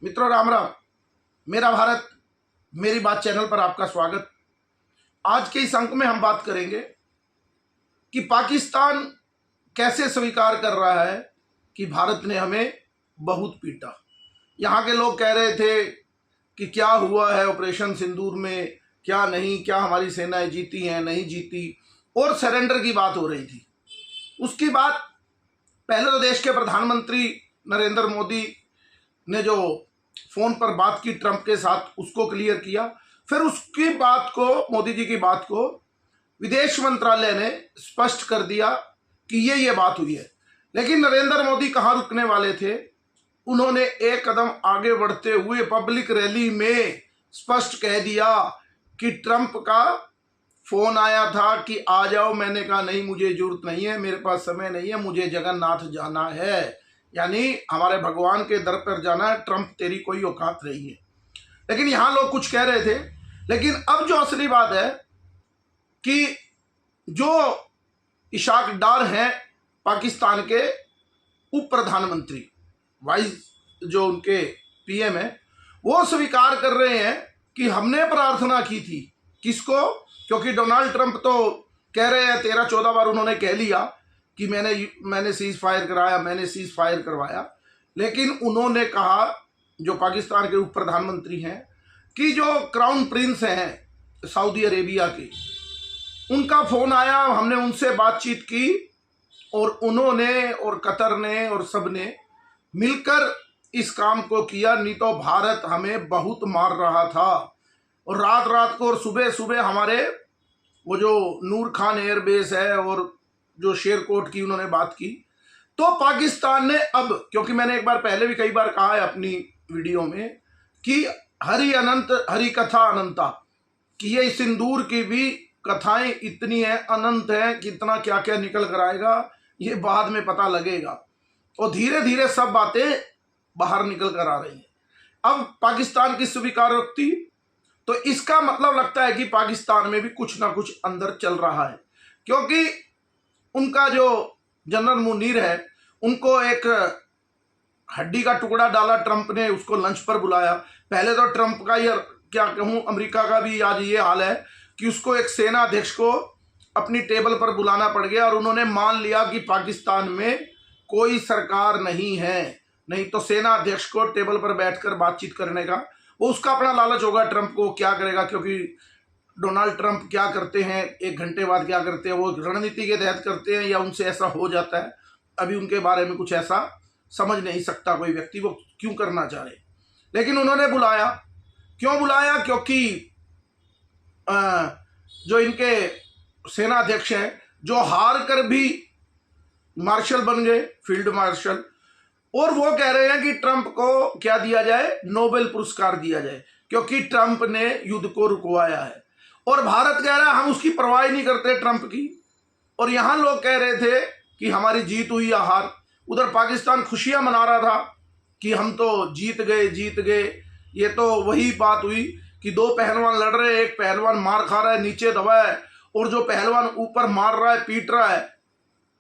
मित्रों राम राम। मेरा भारत मेरी बात चैनल पर आपका स्वागत। आज के इस अंक में हम बात करेंगे कि पाकिस्तान कैसे स्वीकार कर रहा है कि भारत ने हमें बहुत पीटा। यहाँ के लोग कह रहे थे कि क्या हुआ है ऑपरेशन सिंदूर में, क्या नहीं, क्या हमारी सेनाएं जीती हैं नहीं जीती, और सरेंडर की बात हो रही थी। उसकी बात पहले तो देश के प्रधानमंत्री नरेंद्र मोदी ने जो फोन पर बात की ट्रंप के साथ, उसको क्लियर किया। फिर उसकी बात को, मोदी जी की बात को विदेश मंत्रालय ने स्पष्ट कर दिया कि ये बात हुई है। लेकिन नरेंद्र मोदी कहाँ रुकने वाले थे, उन्होंने एक कदम आगे बढ़ते हुए पब्लिक रैली में स्पष्ट कह दिया कि ट्रंप का फोन आया था कि आ जाओ। मैंने कहा नहीं, मुझे जरूरत नहीं है, मेरे पास समय नहीं है, मुझे जगन्नाथ जाना है, यानी हमारे भगवान के दर पर जाना है। ट्रंप तेरी कोई औकात नहीं है। लेकिन यहां लोग कुछ कह रहे थे। लेकिन अब जो असली बात है कि जो इशाक डार हैं पाकिस्तान के उप प्रधानमंत्री, वाइस जो उनके पीएम है, वो स्वीकार कर रहे हैं कि हमने प्रार्थना की थी। किसको? क्योंकि डोनाल्ड ट्रंप तो कह रहे हैं 13-14 बार उन्होंने कह लिया कि मैंने सीज फायर कराया, मैंने सीज फायर करवाया। लेकिन उन्होंने कहा, जो पाकिस्तान के उप प्रधानमंत्री हैं, कि जो क्राउन प्रिंस हैं सऊदी अरेबिया के, उनका फोन आया, हमने उनसे बातचीत की और उन्होंने और कतर ने और सब ने मिलकर इस काम को किया। नहीं तो भारत हमें बहुत मार रहा था। और रात रात को और सुबह सुबह हमारे वो जो नूर खान एयरबेस है और जो शेरकोट की उन्होंने बात की, तो पाकिस्तान ने अब, क्योंकि मैंने एक बार पहले भी कई बार कहा है अपनी वीडियो में कि हरि अनंत हरि कथा अनंता, कि ये सिंदूर की भी कथाएं इतनी हैं, अनंत हैं, कितना क्या क्या निकल कर आएगा ये बाद में पता लगेगा। और धीरे धीरे सब बातें बाहर निकल कर आ रही हैं। अब पाकिस्तान की स्वीकारोक्ति, तो इसका मतलब लगता है कि पाकिस्तान में भी कुछ ना कुछ अंदर चल रहा है। क्योंकि उनका जो जनरल मुनीर है, उनको एक हड्डी का टुकड़ा डाला ट्रंप ने, उसको लंच पर बुलाया। पहले तो ट्रंप का, ये क्या कहूं, अमेरिका का भी आज ये हाल है कि उसको एक सेना अध्यक्ष को अपनी टेबल पर बुलाना पड़ गया और उन्होंने मान लिया कि पाकिस्तान में कोई सरकार नहीं है। नहीं तो सेना अध्यक्ष को टेबल पर बैठकर बातचीत करने का, वो उसका अपना लालच होगा ट्रंप को, क्या करेगा। क्योंकि डोनाल्ड ट्रंप क्या करते हैं, एक घंटे बाद क्या करते हैं, वो रणनीति के तहत करते हैं या उनसे ऐसा हो जाता है, अभी उनके बारे में कुछ ऐसा समझ नहीं सकता कोई व्यक्ति वो क्यों करना चाह रहे। लेकिन उन्होंने बुलाया। क्यों बुलाया? क्योंकि जो इनके सेना अध्यक्ष हैं, जो हार कर भी मार्शल बन गए, फील्ड मार्शल, और वो कह रहे हैं कि ट्रंप को क्या दिया जाए, नोबेल पुरस्कार दिया जाए, क्योंकि ट्रंप ने युद्ध को रुकवाया है। और भारत कह रहा है हम उसकी परवाह नहीं करते ट्रंप की। और यहां लोग कह रहे थे कि हमारी जीत हुई या हार। उधर पाकिस्तान खुशियां मना रहा था कि हम तो जीत गए। ये तो वही बात हुई कि दो पहलवान लड़ रहे, एक पहलवान मार खा रहा है, नीचे दबा है, और जो पहलवान ऊपर मार रहा है, पीट रहा है,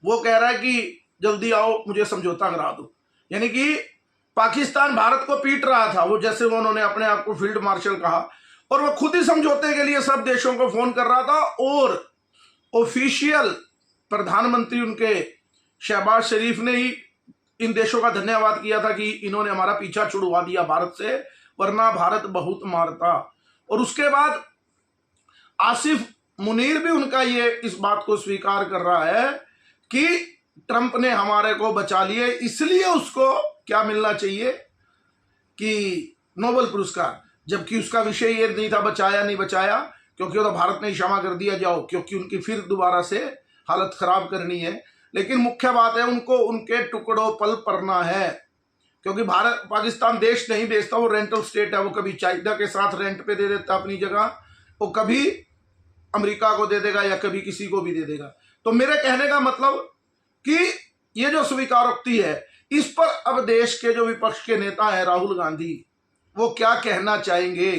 वो कह रहा है कि जल्दी आओ मुझे समझौता करा दो। यानी कि पाकिस्तान भारत को पीट रहा था, वो जैसे उन्होंने अपने आप को फील्ड मार्शल कहा, और वो खुद ही समझौते के लिए सब देशों को फोन कर रहा था। और ऑफिशियल प्रधानमंत्री उनके शहबाज शरीफ ने ही इन देशों का धन्यवाद किया था कि इन्होंने हमारा पीछा छुड़वा दिया भारत से, वरना भारत बहुत मारता। और उसके बाद आसिफ मुनीर भी उनका ये इस बात को स्वीकार कर रहा है कि ट्रंप ने हमारे को बचा लिए, इसलिए उसको क्या मिलना चाहिए कि नोबेल पुरस्कार। जबकि उसका विषय ये नहीं था बचाया नहीं बचाया, क्योंकि वो तो भारत ने क्षमा कर दिया, जाओ, क्योंकि उनकी फिर दोबारा से हालत खराब करनी है। लेकिन मुख्य बात है उनको उनके टुकड़ों पल पड़ना है, क्योंकि भारत पाकिस्तान देश नहीं बेचता, वो रेंटल स्टेट है। वो कभी चाइना के साथ रेंट पे दे देता अपनी जगह, वो कभी अमेरिका को दे देगा या कभी किसी को भी दे देगा। तो मेरे कहने का मतलब कि ये जो स्वीकारोक्ति है, इस पर अब देश के जो विपक्ष के नेता हैं राहुल गांधी, वो क्या कहना चाहेंगे।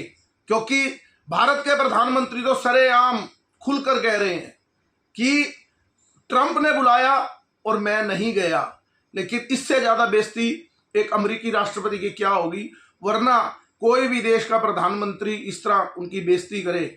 क्योंकि भारत के प्रधानमंत्री तो सरेआम खुलकर कह रहे हैं कि ट्रंप ने बुलाया और मैं नहीं गया। लेकिन इससे ज्यादा बेइज्जती एक अमेरिकी राष्ट्रपति की क्या होगी। वरना कोई भी देश का प्रधानमंत्री इस तरह उनकी बेइज्जती करे,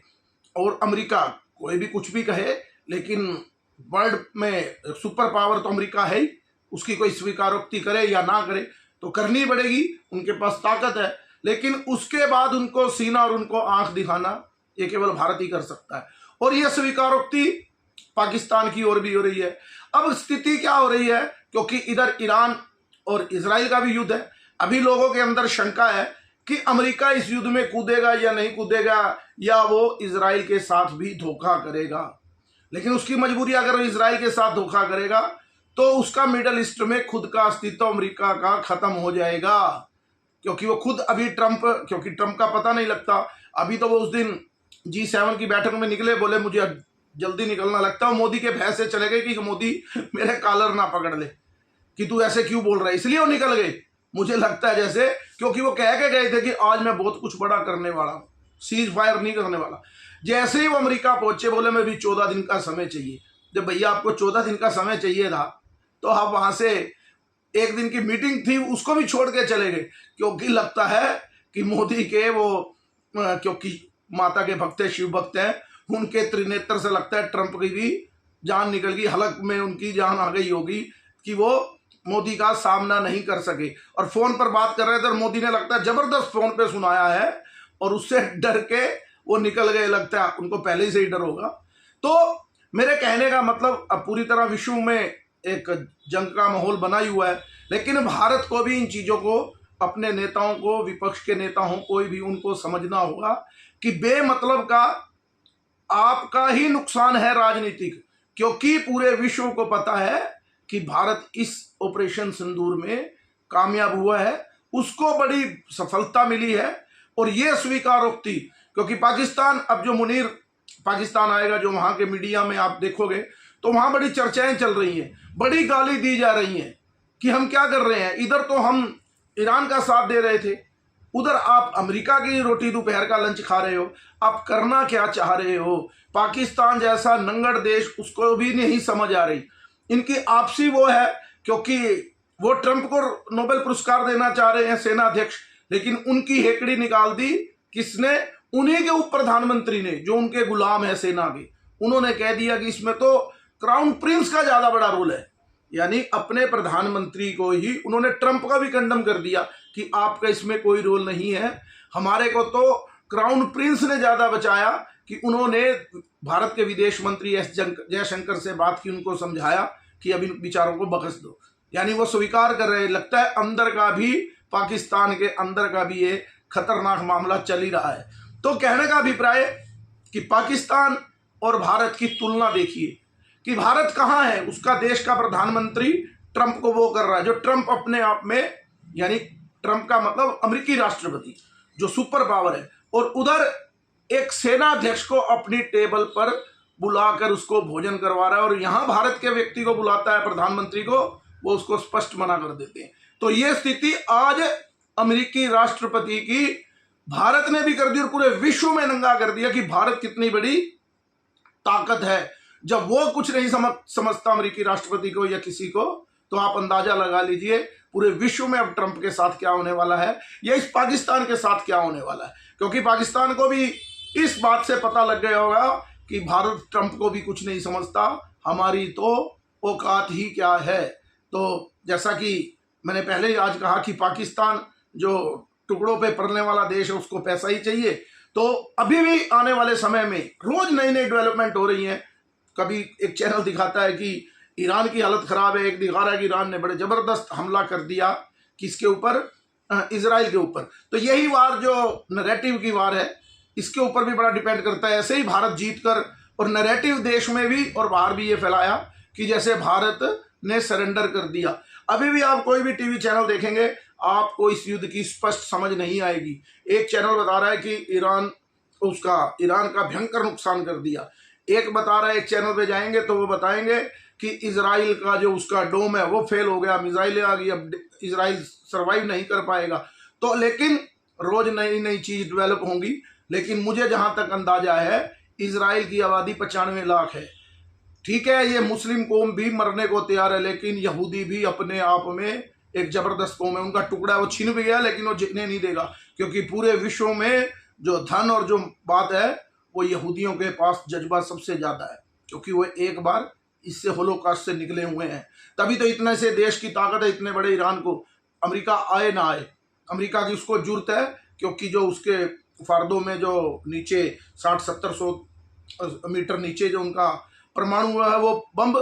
और अमेरिका कोई भी कुछ भी कहे, लेकिन वर्ल्ड में सुपर पावर तो अमेरिका है ही, उसकी कोई स्वीकारोक्ति करे या ना करे तो करनी पड़ेगी, उनके पास ताकत है। लेकिन उसके बाद उनको सीना और उनको आंख दिखाना ये केवल भारत ही कर सकता है, और ये स्वीकारोक्ति पाकिस्तान की ओर भी हो रही है। अब स्थिति क्या हो रही है, क्योंकि इधर ईरान और इजराइल का भी युद्ध है। अभी लोगों के अंदर शंका है कि अमेरिका इस युद्ध में कूदेगा या नहीं कूदेगा, या वो इजराइल के साथ भी धोखा करेगा। लेकिन उसकी मजबूरी, अगर इजराइल के साथ धोखा करेगा तो उसका मिडल ईस्ट में खुद का अस्तित्व अमेरिका का खत्म हो जाएगा, क्योंकि वो खुद अभी क्योंकि ट्रंप का पता नहीं लगता। अभी तो वो उस दिन G7 की बैठक में निकले, बोले मुझे जल्दी निकलना लगता है, मोदी के भय से चले गए कि मोदी मेरे कॉलर ना पकड़ ले कि तू ऐसे क्यों बोल रहा है, इसलिए वो निकल गए मुझे लगता है, जैसे क्योंकि वो कह के गए थे कि आज मैं बहुत कुछ बड़ा करने वाला हूँ, सीज फायर नहीं करने वाला। जैसे ही वो अमेरिका पहुंचे, बोले मैं भी 14 दिन का समय चाहिए। जब भैया आपको 14 दिन का समय चाहिए था तो आप वहां से एक दिन की मीटिंग थी उसको भी छोड़ के चले गए, क्योंकि लगता है कि मोदी के वो क्योंकि माता के भक्त है, शिव भक्त हैं, उनके त्रिनेत्र से लगता है ट्रंप की भी जान निकल गई, हलक में उनकी जान आ गई होगी कि वो मोदी का सामना नहीं कर सके। और फोन पर बात कर रहे थे और मोदी ने लगता है जबरदस्त फोन पे सुनाया है, और उससे डर के वो निकल गए, लगता है उनको पहले ही से ही डर होगा। तो मेरे कहने का मतलब, अब पूरी तरह विश्व में एक जंग का माहौल बना ही हुआ है, लेकिन भारत को भी इन चीजों को, अपने नेताओं को, विपक्ष के नेता हों कोई भी, उनको समझना होगा कि बेमतलब का आपका ही नुकसान है राजनीतिक, क्योंकि पूरे विश्व को पता है कि भारत इस ऑपरेशन सिंदूर में कामयाब हुआ है, उसको बड़ी सफलता मिली है। और ये स्वीकारोक्ति, क्योंकि पाकिस्तान, अब जो मुनीर पाकिस्तान आएगा, जो वहां के मीडिया में आप देखोगे तो वहां बड़ी चर्चाएं चल रही हैं, बड़ी गाली दी जा रही हैं कि हम क्या कर रहे हैं, इधर तो हम ईरान का साथ दे रहे थे, उधर आप अमेरिका की रोटी दोपहर का लंच खा रहे हो, आप करना क्या चाह रहे हो। पाकिस्तान जैसा नंगड़ देश, उसको भी नहीं समझ आ रही। इनकी आपसी वो है, क्योंकि वो ट्रंप को नोबेल पुरस्कार देना चाह रहे हैं सेना अध्यक्ष, लेकिन उनकी हेकड़ी निकाल दी किसने, उन्हीं के उप प्रधानमंत्री ने, जो उनके गुलाम है सेना के। उन्होंने कह दिया कि इसमें तो क्राउन प्रिंस का ज्यादा बड़ा रोल है, यानी अपने प्रधानमंत्री को ही उन्होंने, ट्रंप का भी कंडम कर दिया कि आपका इसमें कोई रोल नहीं है। हमारे को तो क्राउन प्रिंस ने ज्यादा बचाया कि उन्होंने भारत के विदेश मंत्री एस जयशंकर से बात की, उनको समझाया कि अब इन विचारों को बख्श दो, यानी वो स्वीकार कर रहे। लगता है अंदर का भी, पाकिस्तान के अंदर का भी ये खतरनाक मामला चल ही रहा है। तो कहने का अभिप्राय कि पाकिस्तान और भारत की तुलना देखिए कि भारत कहाँ है, उसका देश का प्रधानमंत्री ट्रंप को वो कर रहा है, जो ट्रंप अपने आप में, यानी ट्रंप का मतलब अमेरिकी राष्ट्रपति जो सुपर पावर है, और उधर एक सेना अध्यक्ष को अपनी टेबल पर बुलाकर उसको भोजन करवा रहा है, और यहां भारत के व्यक्ति को बुलाता है, प्रधानमंत्री को, वो उसको स्पष्ट मना कर देते हैं। तो ये स्थिति आज अमेरिकी राष्ट्रपति की भारत ने भी कर दी और पूरे विश्व में नंगा कर दिया कि भारत कितनी बड़ी ताकत है। जब वो कुछ नहीं समझता अमेरिकी राष्ट्रपति को या किसी को, तो आप अंदाजा लगा लीजिए पूरे विश्व में अब ट्रंप के साथ क्या होने वाला है, या इस पाकिस्तान के साथ क्या होने वाला है। क्योंकि पाकिस्तान को भी इस बात से पता लग गया होगा कि भारत ट्रंप को भी कुछ नहीं समझता, हमारी तो औकात ही क्या है। तो जैसा कि मैंने पहले ही आज कहा कि पाकिस्तान जो टुकड़ों पे पड़ने वाला देश है, उसको पैसा ही चाहिए। तो अभी भी आने वाले समय में रोज नई नई डेवलपमेंट हो रही हैं। कभी एक चैनल दिखाता है कि ईरान की हालत खराब है, एक दिखा रहा है कि ईरान ने बड़े जबरदस्त हमला कर दिया किसके ऊपर, इजराइल के ऊपर। तो यही वार जो नैरेटिव की वार है, इसके ऊपर भी बड़ा डिपेंड करता है। ऐसे ही भारत जीत कर, और नैरेटिव देश में भी और बाहर भी ये फैलाया कि जैसे भारत ने सरेंडर कर दिया। अभी भी आप कोई भी टीवी चैनल देखेंगे, आपको इस युद्ध की स्पष्ट समझ नहीं आएगी। एक चैनल बता रहा है कि ईरान का भयंकर नुकसान कर दिया, एक बता रहा है, एक चैनल पे जाएंगे तो वो बताएंगे कि इजराइल का जो उसका डोम है वो फेल हो गया, मिसाइलें आ गई, अब इजराइल सर्वाइव नहीं कर पाएगा। तो लेकिन रोज नई नई चीज डेवलप होंगी। लेकिन मुझे जहां तक अंदाजा है, इजराइल की आबादी 95 लाख है। ठीक है, ये मुस्लिम कौम भी मरने को तैयार है, लेकिन यहूदी भी अपने आप में एक जबरदस्त कौम है, उनका टुकड़ा वो छीन भी गया लेकिन वो जीतने नहीं देगा, क्योंकि पूरे विश्व में जो धन और जो बात है वो यहूदियों के पास जज्बा सबसे ज़्यादा है, क्योंकि वो एक बार इससे होलोकास्ट से निकले हुए हैं। तभी तो इतने से देश की ताकत है, इतने बड़े ईरान को अमेरिका आए ना आए, अमेरिका की उसको जरूरत है, क्योंकि जो उसके फार्दों में जो नीचे 60-70-100 मीटर नीचे जो उनका परमाणु है वो बम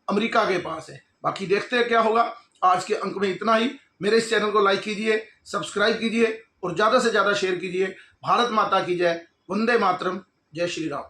अमेरिका के पास है। बाकी देखते हैं क्या होगा। आज के अंक में इतना ही। मेरे इस चैनल को लाइक कीजिए, सब्सक्राइब कीजिए और ज़्यादा से ज़्यादा शेयर कीजिए। भारत माता की जय, वंदे मातरम, जय श्री राम।